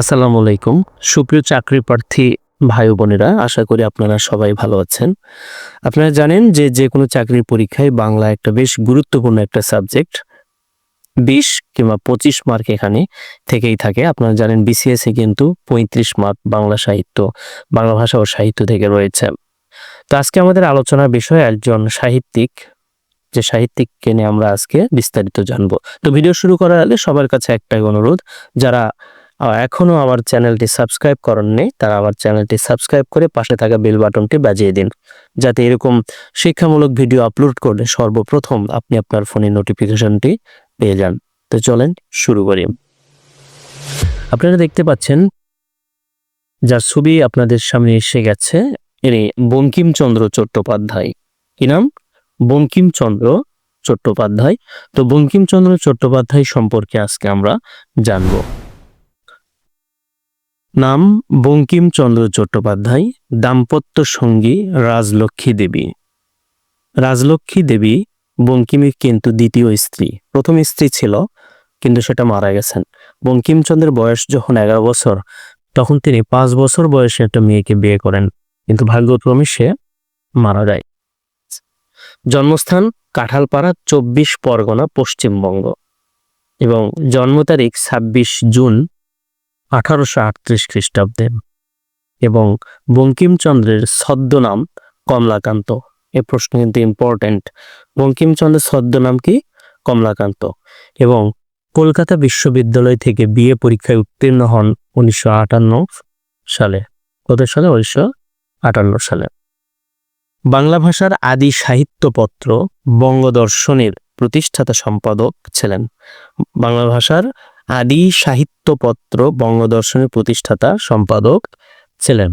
আসসালামু আলাইকুম। সুপ্রিয় চাকরি প্রার্থী ভাই ও বোনেরা, আশা করি আপনারা সবাই ভালো আছেন। আপনারা জানেন যে কোনো চাকরির পরীক্ষায় বাংলা একটা বেশ গুরুত্বপূর্ণ একটা সাবজেক্ট। ২০ কিংবা ২৫ মার্ক এখানে থেকেই থাকে। আপনারা জানেন বিসিএস এ কিন্তু ৩৫ মার্ক বাংলা সাহিত্য, বাংলা ভাষা ও সাহিত্য থেকে রয়েছে। তো আজকে আমাদের আলোচনার বিষয় একজন সাহিত্যিক, যে সাহিত্যিককে নিয়ে আমরা আজকে বিস্তারিত জানবো। তো ভিডিও শুরু করার আগে সবার কাছে একটাই অনুরোধ, যারা এখনো আমার চ্যানেলটি সাবস্ক্রাইব করেননি তারা আমার চ্যানেলটি সাবস্ক্রাইব করে পাশে থাকা বেল বাটনটি বাজিয়ে দিন, যাতে এরকম শিক্ষামূলক ভিডিও আপলোড করলে সর্বপ্রথম আপনি আপনার ফোনে নোটিফিকেশনটি পেয়ে যান। তো চলেন শুরু করি। আপনারা দেখতে পাচ্ছেন যার ছবি আপনাদের সামনে এসে গেছে, ইনি বঙ্কিমচন্দ্র চট্টোপাধ্যায়। কি নাম? বঙ্কিমচন্দ্র চট্টোপাধ্যায়। তো বঙ্কিমচন্দ্র চট্টোপাধ্যায় সম্পর্কে আজকে আমরা জানব। নাম বঙ্কিমচন্দ্র চট্টোপাধ্যায়, দাম্পত্য সঙ্গী রাজলক্ষ্মী দেবী। রাজলক্ষ্মী দেবী বঙ্কিমের কিন্তু দ্বিতীয় স্ত্রী। প্রথম স্ত্রী ছিল কিন্তু সেটা মারা গেছেন। বঙ্কিমচন্দ্রের বয়স যখন 11 বছর, তখন তিনি 5 বছর বয়সে একটা মেয়েকে বিয়ে করেন, কিন্তু ভাগ্যক্রমে সে মারা যায়। জন্মস্থান কাঁঠালপাড়া, 24 পরগনা, পশ্চিমবঙ্গ, এবং জন্ম তারিখ 26 জুন 1838 খ্রিস্টাব্দে। এবং বঙ্কিমচন্দ্রের ছদ্মনাম কমলাকান্ত। এ প্রশ্ন কিন্তু ইম্পর্টেন্ট। বঙ্কিমচন্দ্রের ছদ্মনাম কি? কমলাকান্ত। এবং কলকাতা বিশ্ববিদ্যালয় থেকে বিএ পরীক্ষায় উত্তীর্ণ হন 1958 সালে। কত সালে? 1958 সালে। বাংলা ভাষার আদি সাহিত্যপত্র বঙ্গদর্শনের প্রতিষ্ঠাতা সম্পাদক ছিলেন। বাংলা ভাষার আদি সাহিত্যপত্র বঙ্গদর্শনের প্রতিষ্ঠাতা সম্পাদক ছিলেন।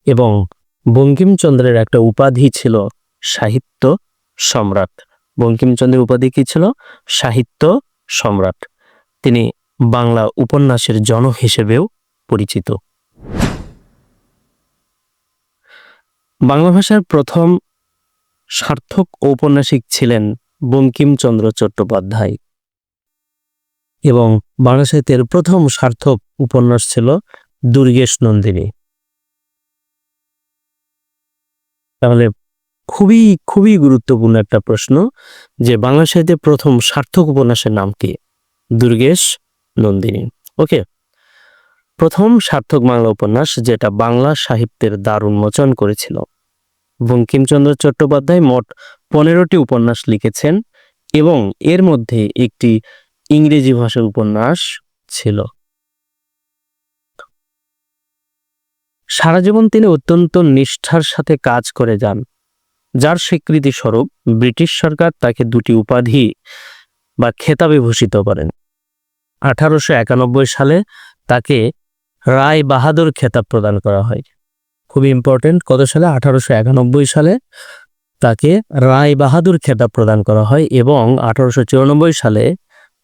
এবং বঙ্কিমচন্দ্রের একটা উপাধি ছিল সাহিত্য সম্রাট। বঙ্কিমচন্দ্রের উপাধি কি ছিল? সাহিত্য সম্রাট। তিনি বাংলা উপন্যাসের জনক হিসেবেও পরিচিত। বাংলা ভাষার প্রথম সার্থক ঔপন্যাসিক ছিলেন বঙ্কিমচন্দ্র চট্টোপাধ্যায়। এবং বাংলা সাহিত্যের প্রথম সার্থক উপন্যাস ছিল দুর্গেশ নন্দিনী। তাহলে খুবই খুবই গুরুত্বপূর্ণ একটা প্রশ্ন, যে বাংলা সাহিত্যের প্রথম সার্থক উপন্যাসের নাম কি? দুর্গেশ নন্দিনী। ওকে, প্রথম সার্থক বাংলা উপন্যাস যেটা বাংলা সাহিত্যের দ্বার উন্মোচন করেছিল। বঙ্কিমচন্দ্র চট্টোপাধ্যায় মোট 15টি উপন্যাস লিখেছেন, এবং এর মধ্যে একটি ইংরেজি ভাষার উপন্যাস ছিল। সারা জীবন তিনি অত্যন্ত নিষ্ঠার সাথে কাজ করে যান, যার স্বীকৃতি স্বরূপ ব্রিটিশ সরকার তাকে 2টি উপাধি বা খেতাবে ভূষিত করেন। 1891 সালে তাকে রায় বাহাদুর খেতাব প্রদান করা হয়। খুবই ইম্পর্টেন্ট। কত সালে? 1891 সালে তাকে রায় বাহাদুর খেতাব প্রদান করা হয়, এবং 1894 সালে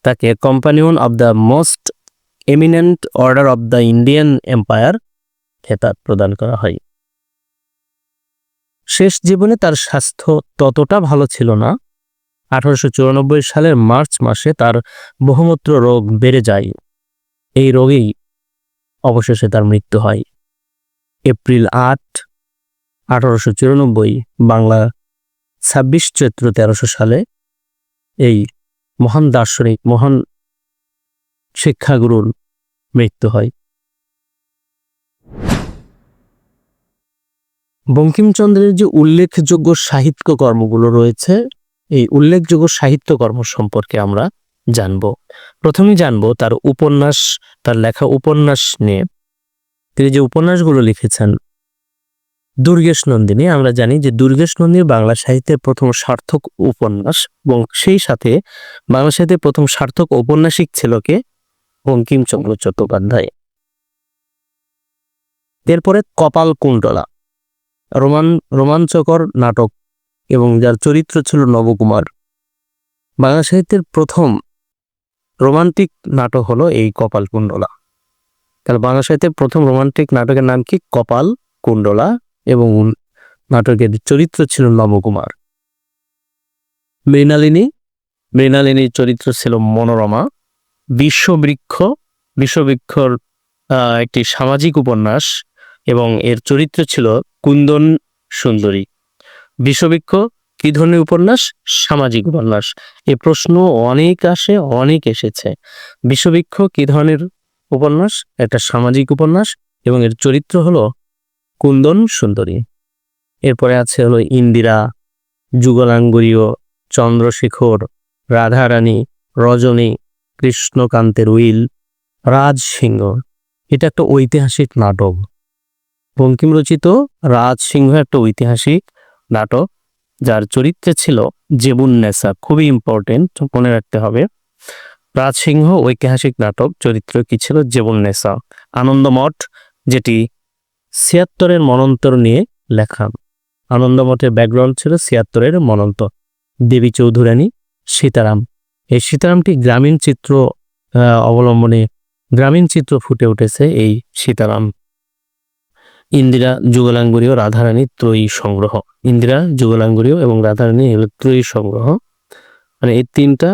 তাকে companion of the most eminent order of the Indian empire খেতাব প্রদান করা হয়। শেষ জীবনে তার স্বাস্থ্য ততটা ভালো ছিল না। 1894 সালের মার্চ মাসে তার বহুমূত্র রোগ বেড়ে যায়। এই রোগেই অবশেষে তার মৃত্যু হয়। এপ্রিল 8, 1894, বাংলা 26 চৈত্র 1300 সালে এই মহান দার্শনিক, মহান শিক্ষাগুরুর মৃত্যু হয়। বঙ্কিমচন্দ্রের যে উল্লেখযোগ্য সাহিত্য কর্মগুলো রয়েছে, এই উল্লেখযোগ্য সাহিত্যকর্ম সম্পর্কে আমরা জানব। প্রথমেই জানব তার উপন্যাস, তার লেখা উপন্যাস নিয়ে। তিনি যে উপন্যাসগুলো লিখেছেন, দুর্গেশ নন্দিনী, আমরা জানি যে দুর্গেশ নন্দিনী বাংলা সাহিত্যের প্রথম সার্থক উপন্যাস, এবং সেই সাথে বাংলা সাহিত্যের প্রথম সার্থক ঔপন্যাসিক ছিল কে? বঙ্কিমচন্দ্র চট্টোপাধ্যায়। এরপরে কপালকুণ্ডলা, রোমাঞ্চকর নাটক, এবং যার চরিত্র ছিল নবকুমার। বাংলা সাহিত্যের প্রথম রোমান্টিক নাটক হলো এই কপালকুণ্ডলা। তাহলে বাংলা সাহিত্যের প্রথম রোমান্টিক নাটকের নাম কি? কপালকুণ্ডলা, এবং নাটকের চরিত্র ছিল নবকুমার। মৃণালিনীর চরিত্র ছিল মনোরমা। বিশ্ববৃক্ষ বিষবৃক্ষর একটি সামাজিক উপন্যাস এবং এর চরিত্র ছিল কুন্দন সুন্দরী। বিষবৃক্ষ কি ধরনের উপন্যাস? সামাজিক উপন্যাস। এই প্রশ্ন অনেক এসেছে। বিষবৃক্ষ কি ধরনের উপন্যাস? একটা সামাজিক উপন্যাস এবং এর চরিত্র হলো কুন্দন সুন্দরী। এরপরে আছে হলো ইন্দিরা, যুগলাঙ্গুরীয়, চন্দ্রশেখর, রাধারানী, রজনী, কৃষ্ণকান্তের উইল, রাজসিংহ। এটা একটা ঐতিহাসিক নাটক। বঙ্কিম রচিত রাজসিংহ একটা ঐতিহাসিক নাটক, যার চরিত্রে ছিল জেবুন্নেসা। খুবই ইম্পর্টেন্ট, মনে রাখতে হবে। রাজসিংহ ঐতিহাসিক নাটক, চরিত্র কি ছিল? জেবুন্নেসা। আনন্দমঠ, যেটি ৭৬-এর মনন্তর নিয়ে লেখা। আনন্দমঠের ব্যাকগ্রাউন্ড ছিল ৭৬-এর মনন্তর। দেবী চৌধুরানী, সীতারাম। এই সীতারামটি গ্রামীণ চিত্র অবলম্বনে গ্রামীণ চিত্র ফুটে উঠেছে এই সীতারাম। ইন্দিরা, যুগলাঙ্গুরীয়, রাধারানী ত্রয়ী সংগ্রহ। ইন্দিরা, যুগলাঙ্গুরীয় এবং রাধারানী এগুলো ত্রয়ী সংগ্রহ, মানে এই তিনটা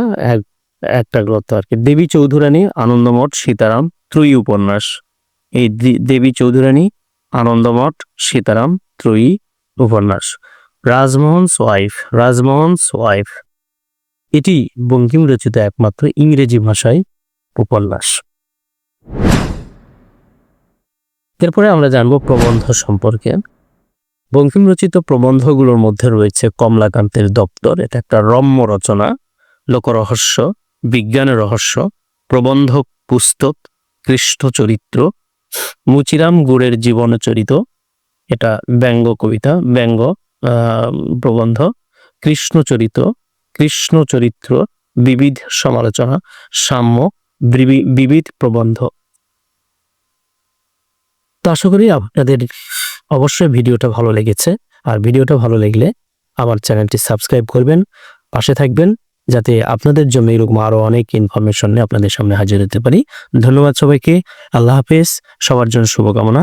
একটা গ্রন্থ আর কি। দেবী চৌধুরানী, আনন্দমঠ, সীতারাম ত্রয়ী উপন্যাস। এই দেবী চৌধুরানী, আনন্দমঠ, সীতারাম ত্রয়ী উপন্যাস। রাজমোহনস ওয়াইফ এটি বঙ্কিম রচিত একমাত্র ইংরেজি ভাষায় উপন্যাস। এরপরে আমরা জানব প্রবন্ধ সম্পর্কে। বঙ্কিম রচিত প্রবন্ধগুলোর মধ্যে রয়েছে কমলাকান্তের দপ্তর, এটা একটা রম্য রচনা। লোকরহস্য, বিজ্ঞানের রহস্য, প্রবন্ধ পুস্তক, কৃষ্ণ চরিত্র, মুচিরাম গুড়ের জীবনচরিত, এটা ব্যঙ্গ কবিতা, ব্যঙ্গ প্রবন্ধ। কৃষ্ণ চরিত্র, বিবিধ সমালোচনা, সাম্য, বিবিধ প্রবন্ধ। তো আশা করি আপনাদের অবশ্যই ভিডিওটা ভালো লেগেছে। আর ভিডিওটা ভালো লাগলে আমার চ্যানেলটি সাবস্ক্রাইব করবেন, পাশে থাকবেন, যাতে আপনাদের জন্য এরকম আরো অনেক ইনফরমেশন নিয়ে আপনাদের সামনে হাজির হতে পারি। ধন্যবাদ সবাইকে। আল্লাহ হাফেজ। সবার জন্য শুভকামনা।